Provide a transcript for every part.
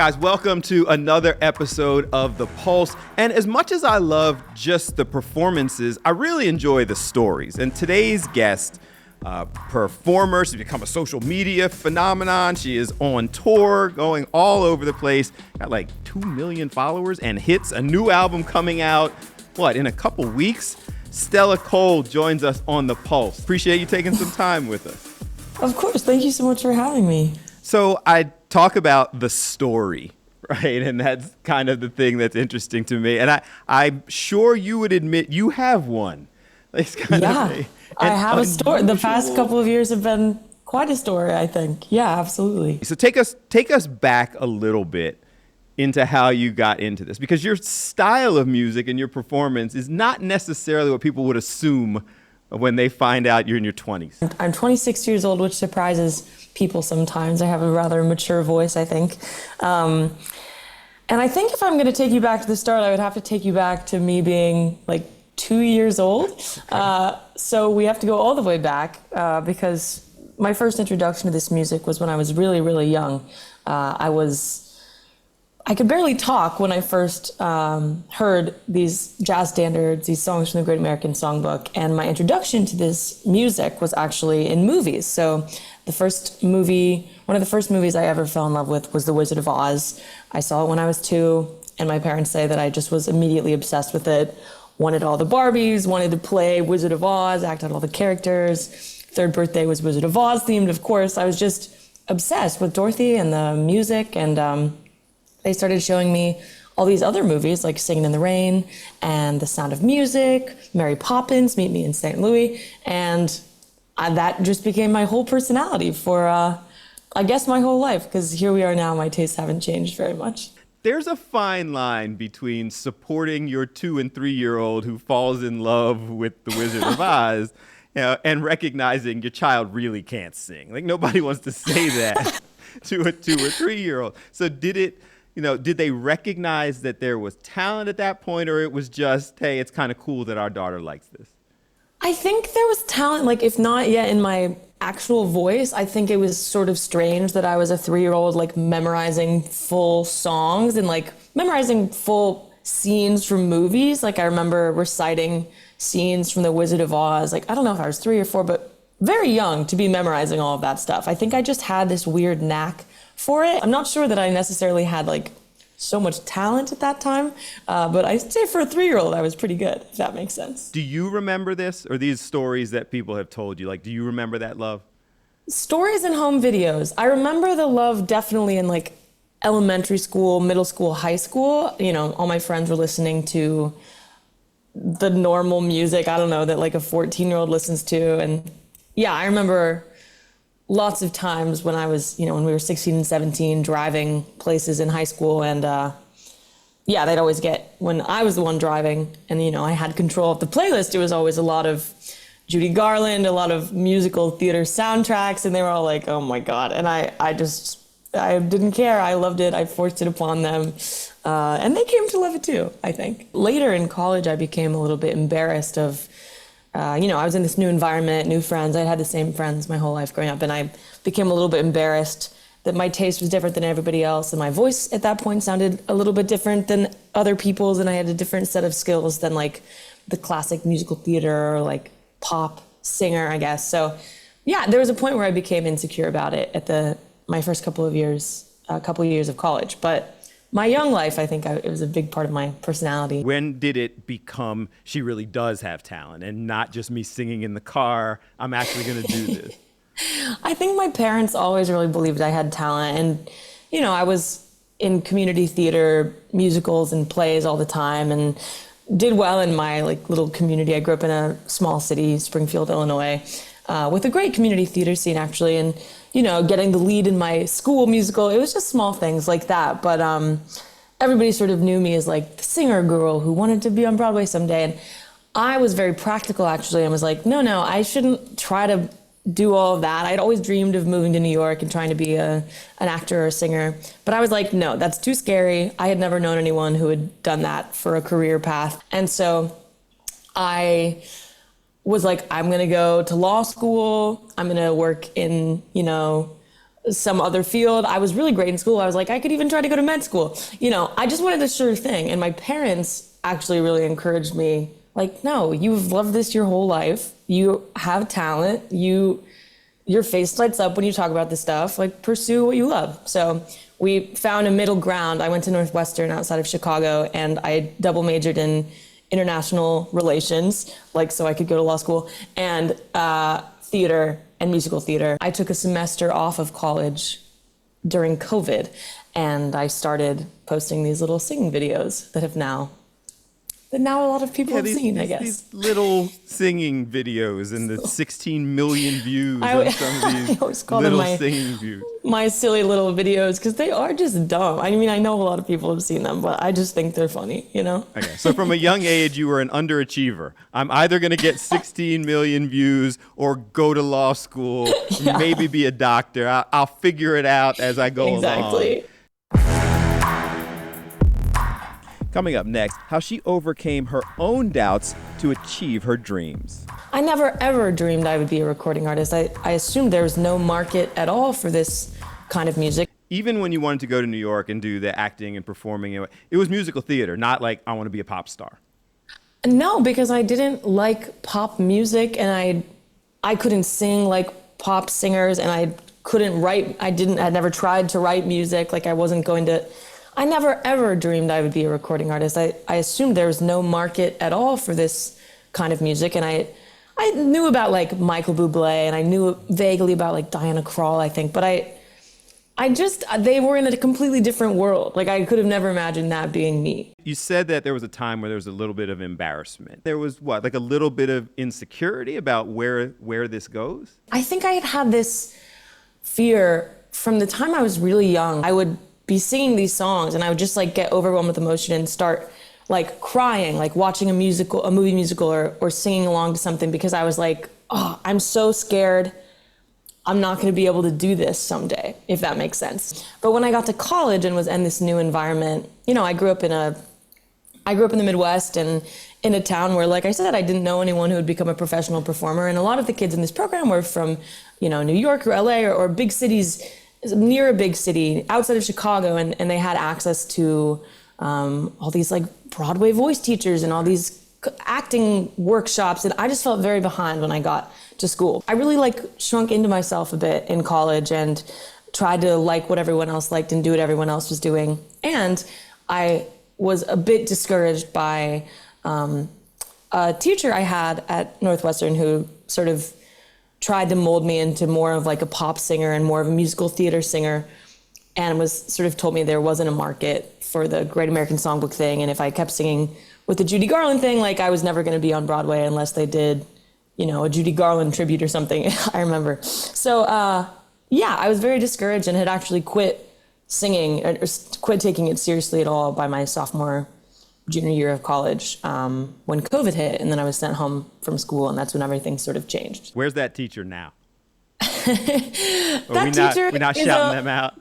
Guys, welcome to another episode of The Pulse. And as much as I love just the performances, I really enjoy the stories. And today's guest, performer, she's become a social media phenomenon. She is on tour, going all over the place. Got like 2 million followers and hits. A new album coming out, in a couple weeks? Stella Cole joins us on The Pulse. Appreciate you taking some time with us. Of course. Thank you so much for having me. So I talk about the story, right? And that's kind of the thing that's interesting to me. And I'm sure you would admit you have one. It's kind of I have a story. The past couple of years have been quite a story, I think. Yeah, absolutely. So take us back a little bit into how you got into this, because your style of music and your performance is not necessarily what people would assume when they find out you're in your 20s. I'm 26 years old, which surprises people sometimes. I have a rather mature voice, I think. And I think if I'm going to take you back to the start, I would have to take you back to me being like 2 years old. So we have to go all the way back because my first introduction to this music was when I was really, really young. I could barely talk when I first heard these jazz standards, these songs from the Great American Songbook. And my introduction to this music was actually in movies. So one of the first movies I ever fell in love with was The Wizard of Oz. I saw it when I was 2, and my parents say that I just was immediately obsessed with it. Wanted all the Barbies, wanted to play Wizard of Oz, act out all the characters. Third birthday was Wizard of Oz themed, of course. I was just obsessed with Dorothy and the music, and they started showing me all these other movies like Singin' in the Rain and The Sound of Music, Mary Poppins, Meet Me in St. Louis, and that just became my whole personality for, I guess, my whole life, because here we are now, my tastes haven't changed very much. There's a fine line between supporting your 2- and 3-year-old who falls in love with The Wizard of Oz, and recognizing your child really can't sing. Like, nobody wants to say that to a 2- or 3-year-old. So did they recognize that there was talent at that point, or it was just, hey, it's kind of cool that our daughter likes this? I think there was talent, like, if not yet in my actual voice. I think it was sort of strange that I was a 3-year-old, like, memorizing full songs and, like, memorizing full scenes from movies. Like, I remember reciting scenes from The Wizard of Oz. Like, I don't know if I was 3 or 4, but very young to be memorizing all of that stuff. I think I just had this weird knack for it. I'm not sure that I necessarily had, like, so much talent at that time, but I'd say for a 3-year-old, I was pretty good, if that makes sense. Do you remember this, or these stories that people have told you? Like, do you remember that love? Stories and home videos. I remember the love definitely in, like, elementary school, middle school, high school. All my friends were listening to the normal music, I don't know, that, like, a 14-year-old listens to. And yeah, I remember lots of times when I was, when we were 16 and 17, driving places in high school, and they'd always get, when I was the one driving and, I had control of the playlist, it was always a lot of Judy Garland, a lot of musical theater soundtracks, and they were all like, oh my God. And I didn't care. I loved it. I forced it upon them. And they came to love it too, I think. Later in college, I became a little bit embarrassed of, I was in this new environment, new friends. I'd had the same friends my whole life growing up, and I became a little bit embarrassed that my taste was different than everybody else, and my voice at that point sounded a little bit different than other people's, and I had a different set of skills than, like, the classic musical theater or, like, pop singer, I guess. So, yeah, there was a point where I became insecure about it at my first couple of years of college, but my young life, I think it was a big part of my personality. When did it become she really does have talent and not just me singing in the car, I'm actually going to do this? I think my parents always really believed I had talent. And, I was in community theater, musicals and plays all the time, and did well in my, like, little community. I grew up in a small city, Springfield, Illinois, with a great community theater scene, actually. And, getting the lead in my school musical, it was just small things like that. But everybody sort of knew me as, like, the singer girl who wanted to be on Broadway someday. And I was very practical, actually, and was like, no, I shouldn't try to do all of that. I'd always dreamed of moving to New York and trying to be an actor or a singer. But I was like, no, that's too scary. I had never known anyone who had done that for a career path. And so I was like, I'm going to go to law school. I'm going to work in, some other field. I was really great in school. I was like, I could even try to go to med school. I just wanted a sure thing. And my parents actually really encouraged me, like, no, you've loved this your whole life. You have talent. Your face lights up when you talk about this stuff. Like, pursue what you love. So we found a middle ground. I went to Northwestern outside of Chicago, and I double majored in international relations, like, so I could go to law school, and theater and musical theater. I took a semester off of college during COVID, and I started posting these little singing videos that now a lot of people have seen, I guess. These little singing videos and the 16 million views on some of these I always call little them singing views. my silly little videos, because they are just dumb. I mean, I know a lot of people have seen them, but I just think they're funny, Okay, so from a young age, you were an underachiever. I'm either going to get 16 million views or go to law school, maybe be a doctor. I'll figure it out as I go along. Exactly. Coming up next, how she overcame her own doubts to achieve her dreams. I never, ever dreamed I would be a recording artist. I assumed there was no market at all for this kind of music. Even when you wanted to go to New York and do the acting and performing, it was musical theater, not like, I want to be a pop star. No, because I didn't like pop music, and I couldn't sing like pop singers, and I couldn't write. I'd never tried to write music. Like, I never, ever dreamed I would be a recording artist. I assumed there was no market at all for this kind of music. And I knew about like Michael Bublé, and I knew vaguely about like Diana Krall, I think. But they were in a completely different world. Like, I could have never imagined that being me. You said that there was a time where there was a little bit of embarrassment. There was like a little bit of insecurity about where this goes? I think I had this fear from the time I was really young. I would be singing these songs, and I would just like get overwhelmed with emotion and start like crying, like watching a movie musical or singing along to something, because I was like, oh, I'm so scared I'm not going to be able to do this someday, if that makes sense. But when I got to college and was in this new environment, I grew up in the Midwest, and in a town where, like I said, I didn't know anyone who would become a professional performer. And a lot of the kids in this program were from, New York or LA or big cities, near a big city outside of Chicago, and they had access to all these like Broadway voice teachers and all these acting workshops, and I just felt very behind when I got to school. I really like shrunk into myself a bit in college and tried to like what everyone else liked and do what everyone else was doing. And I was a bit discouraged by a teacher I had at Northwestern who sort of tried to mold me into more of like a pop singer and more of a musical theater singer, and was sort of told me there wasn't a market for the Great American Songbook thing, and if I kept singing with the Judy Garland thing, like I was never going to be on Broadway unless they did, a Judy Garland tribute or something. I remember. So I was very discouraged and had actually quit singing or quit taking it seriously at all by my junior year of college when COVID hit, and then I was sent home from school, and that's when everything sort of changed. Where's that teacher now? We're not shouting them out.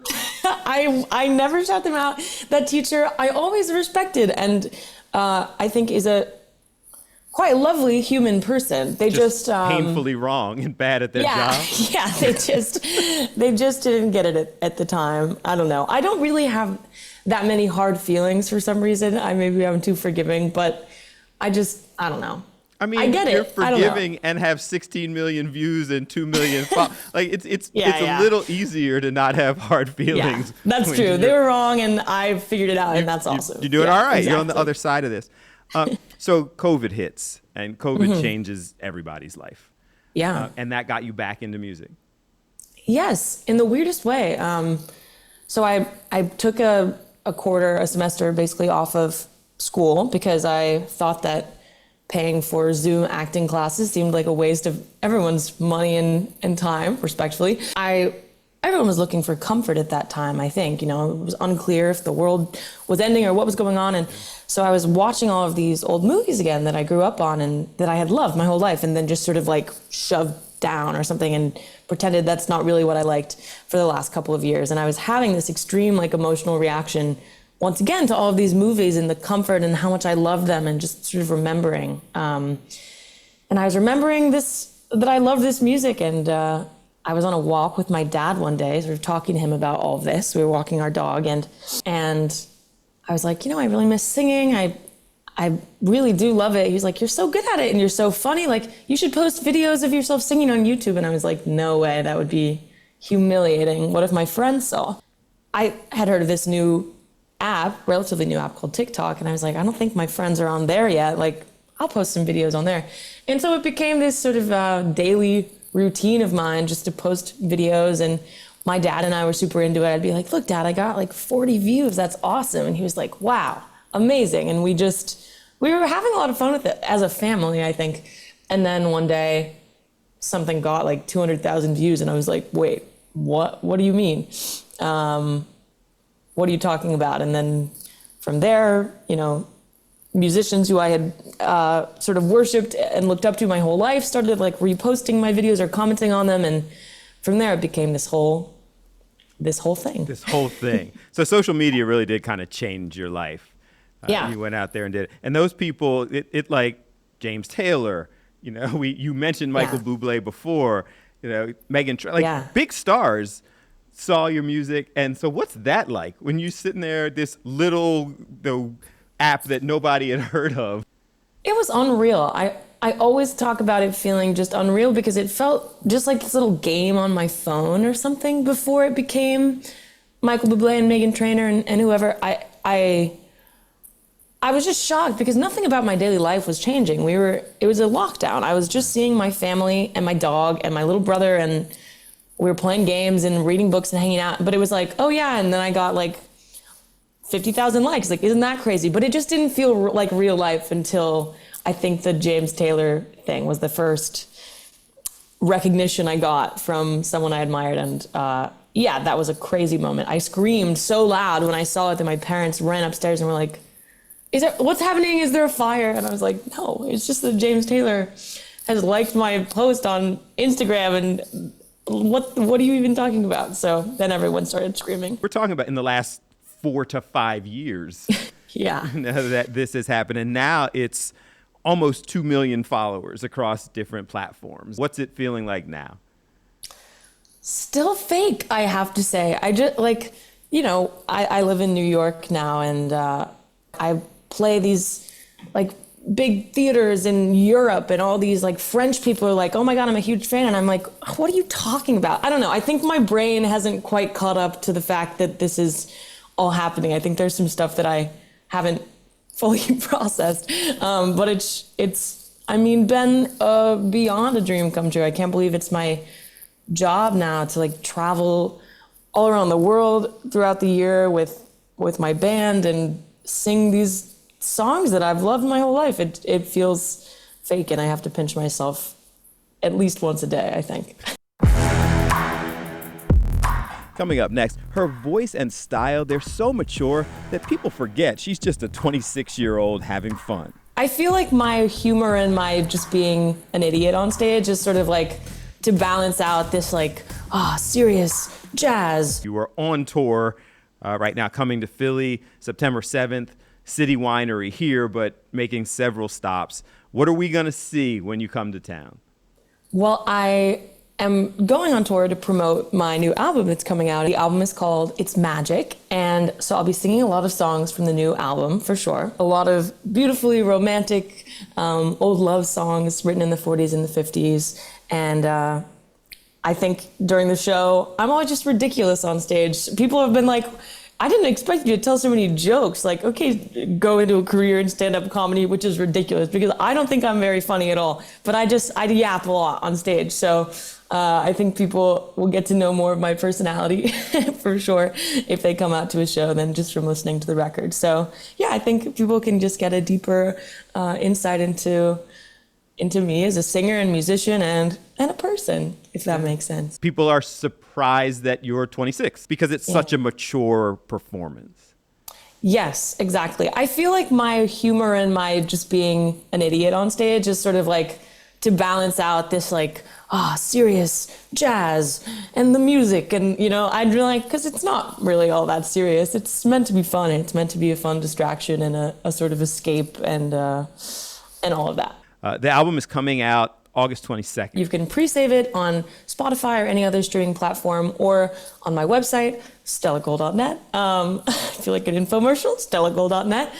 I never shout them out. That teacher I always respected, and I think is a quite lovely human person. They just painfully wrong and bad at their job. Yeah, they just didn't get it at the time. I don't know. I don't really have that many hard feelings for some reason. Maybe I'm too forgiving, but I don't know. I mean, I get it. You're forgiving and have 16 million views and 2 million like it's a little easier to not have hard feelings. Yeah, that's true. They were wrong, and I figured it out, and that's awesome. You're doing all right. Exactly. You're on the other side of this. So COVID hits, and COVID changes everybody's life. Yeah. And that got you back into music. Yes, in the weirdest way. So I took a semester basically off of school because I thought that paying for Zoom acting classes seemed like a waste of everyone's money and time, respectfully. Everyone was looking for comfort at that time, I think. It was unclear if the world was ending or what was going on. And so I was watching all of these old movies again that I grew up on and that I had loved my whole life, and then just sort of like shoved down or something and pretended that's not really what I liked for the last couple of years. And I was having this extreme like emotional reaction once again to all of these movies and the comfort and how much I loved them, and just sort of remembering. And I was remembering that I loved this music, and I was on a walk with my dad one day, sort of talking to him about all of this. We were walking our dog, and I was like, I really miss singing. I really do love it. He was like, you're so good at it and you're so funny. Like, you should post videos of yourself singing on YouTube. And I was like, no way, that would be humiliating. What if my friends saw? I had heard of this new app, relatively new app called TikTok, and I was like, I don't think my friends are on there yet. Like, I'll post some videos on there. And so it became this sort of daily routine of mine just to post videos, and my dad and I were super into it. I'd be like, look, Dad, I got like 40 views. That's awesome. And he was like, wow, amazing. And we were having a lot of fun with it as a family, I think. And then one day something got like 200,000 views, and I was like, wait, what do you mean? What are you talking about? And then from there, musicians who I had sort of worshipped and looked up to my whole life started like reposting my videos or commenting on them, and from there it became this whole thing. This whole thing. So social media really did kind of change your life. Yeah. You went out there and did it. And those people, it like James Taylor, you mentioned Michael Bublé before, Megan, big stars saw your music. And so what's that like when you're sitting there, this little app that nobody had heard of? It was unreal. I always talk about it feeling just unreal because it felt just like this little game on my phone or something before it became Michael Bublé and Meghan Trainor and whoever. I was just shocked because nothing about my daily life was changing. It was a lockdown. I was just seeing my family and my dog and my little brother, and we were playing games and reading books and hanging out. But it was like, oh yeah, and then I got like 50,000 likes. Like, isn't that crazy? But it just didn't feel like real life until I think the James Taylor thing was the first recognition I got from someone I admired. And that was a crazy moment. I screamed so loud when I saw it that my parents ran upstairs and were like, what's happening? Is there a fire? And I was like, no, it's just that James Taylor has liked my post on Instagram, and what are you even talking about? So then everyone started screaming. We're talking about in the last 4 to 5 years. Yeah. That this has happened. And now it's almost 2 million followers across different platforms. What's it feeling like now? Still fake, I have to say. I just I live in New York now, and I play these like big theaters in Europe, and all these like French people are like, oh my God, I'm a huge fan. And I'm like, what are you talking about? I don't know. I think my brain hasn't quite caught up to the fact that this is all happening. I think there's some stuff that I haven't fully processed. But it's been beyond a dream come true. I can't believe it's my job now to like travel all around the world throughout the year with my band and sing these songs that I've loved my whole life. It feels fake, and I have to pinch myself at least once a day, I think. Coming up next, her voice and style, they're so mature that people forget she's just a 26-year-old having fun. I feel like my humor and my just being an idiot on stage is sort of like to balance out this like, serious jazz. You are on tour right now, coming to Philly, September 7th, City Winery here, but making several stops. What are we going to see when you come to town? Well, I am going on tour to promote my new album that's coming out. The album is called It's Magic, and so I'll be singing a lot of songs from the new album, for sure. A lot of beautifully romantic, old love songs written in the 40s and the 50s, and I think during the show, I'm always just ridiculous on stage. People have been like, I didn't expect you to tell so many jokes. Like, okay, go into a career in stand-up comedy, which is ridiculous because I don't think I'm very funny at all. But I yap a lot on stage. So I think people will get to know more of my personality for sure if they come out to a show than just from listening to the record. So yeah, I think people can just get a deeper insight into me as a singer and musician and a person, if that makes sense. People are surprised that you're 26 because it's such a mature performance. Yes, exactly. I feel like my humor and my just being an idiot on stage is sort of like to balance out this like, serious jazz and the music. And, I'd really like, because it's not really all that serious. It's meant to be fun. It's meant to be a fun distraction and a sort of escape and all of that. The album is coming out August 22nd. You can pre-save it on Spotify or any other streaming platform, or on my website, stellacole.net. I feel like an infomercial, stellacole.net.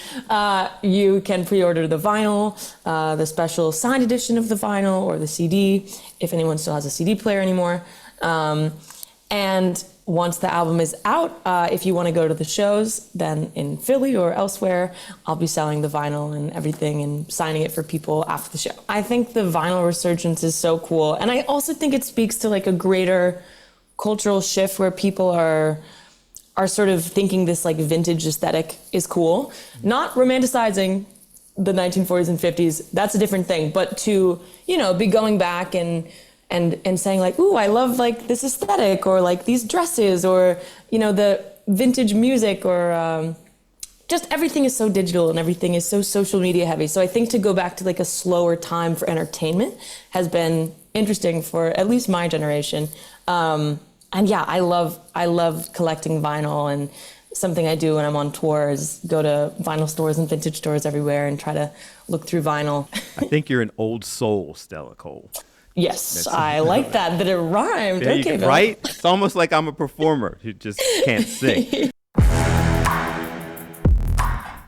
You can pre-order the vinyl, the special signed edition of the vinyl, or the CD, if anyone still has a CD player anymore. And once the album is out, if you want to go to the shows, then in Philly or elsewhere, I'll be selling the vinyl and everything and signing it for people after the show. I think the vinyl resurgence is so cool. And I also think it speaks to like a greater cultural shift where people are sort of thinking this like vintage aesthetic is cool. Not romanticizing the 1940s and 50s, that's a different thing, but to, be going back and saying like, ooh, I love like this aesthetic, or like these dresses, or, the vintage music, or just everything is so digital and everything is so social media heavy. So I think to go back to like a slower time for entertainment has been interesting for at least my generation. And yeah, I love collecting vinyl, and something I do when I'm on tour is go to vinyl stores and vintage stores everywhere and try to look through vinyl. I think you're an old soul, Stella Cole. Yes, I like that it rhymed. Yeah, okay, right? It's almost like I'm a performer who just can't sing.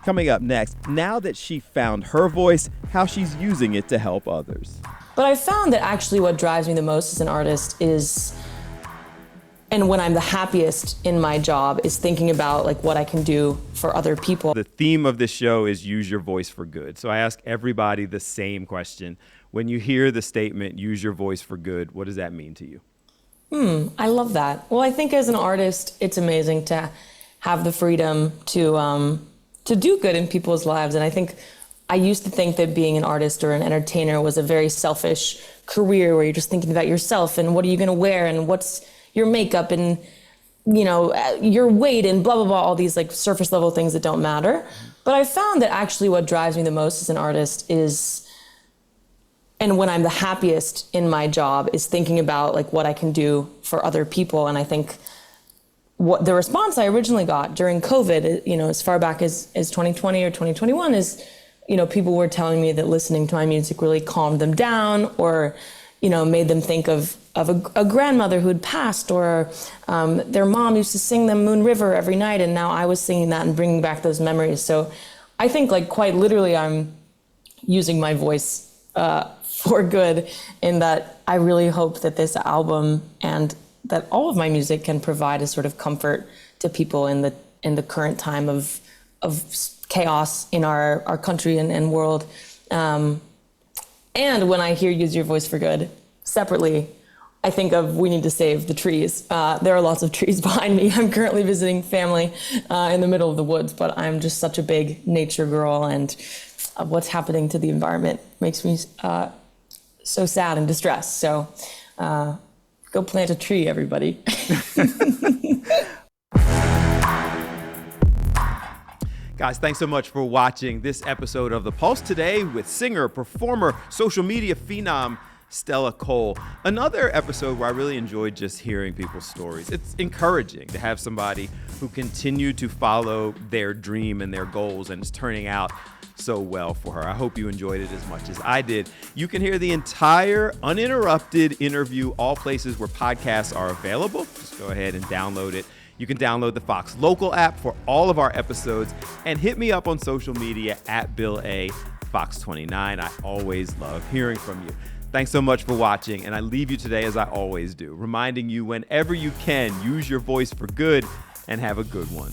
Coming up next, now that she found her voice, how she's using it to help others. But I found that actually what drives me the most as an artist is, and when I'm the happiest in my job, is thinking about like what I can do for other people. The theme of this show is use your voice for good. So I ask everybody the same question. When you hear the statement, use your voice for good, what does that mean to you? I love that. Well, I think as an artist, it's amazing to have the freedom to do good in people's lives. And I think I used to think that being an artist or an entertainer was a very selfish career where you're just thinking about yourself and what are you going to wear and what's your makeup and, your weight and blah, blah, blah, all these like surface level things that don't matter. But I found that actually what drives me the most as an artist is, and when I'm the happiest in my job, is thinking about like what I can do for other people. And I think what the response I originally got during COVID, as far back as 2020 or 2021 is, people were telling me that listening to my music really calmed them down, or, made them think of a grandmother who had passed, or their mom used to sing them Moon River every night, and now I was singing that and bringing back those memories. So I think like quite literally I'm using my voice for good, in that I really hope that this album and that all of my music can provide a sort of comfort to people in the current time of chaos in our country and world. And when I hear use your voice for good, separately, I think of we need to save the trees. There are lots of trees behind me. I'm currently visiting family in the middle of the woods, but I'm just such a big nature girl, and what's happening to the environment makes me so sad and distressed. So go plant a tree, everybody. Guys, thanks so much for watching this episode of The Pulse today with singer, performer, social media phenom, Stella Cole. Another episode where I really enjoyed just hearing people's stories. It's encouraging to have somebody who continued to follow their dream and their goals, and it's turning out so well for her. I hope you enjoyed it as much as I did. You can hear the entire uninterrupted interview all places where podcasts are available. Just go ahead and download it. You can download the Fox Local app for all of our episodes, and hit me up on social media at Bill A. Fox29. I always love hearing from you. Thanks so much for watching, and I leave you today as I always do, reminding you whenever you can, use your voice for good, and have a good one.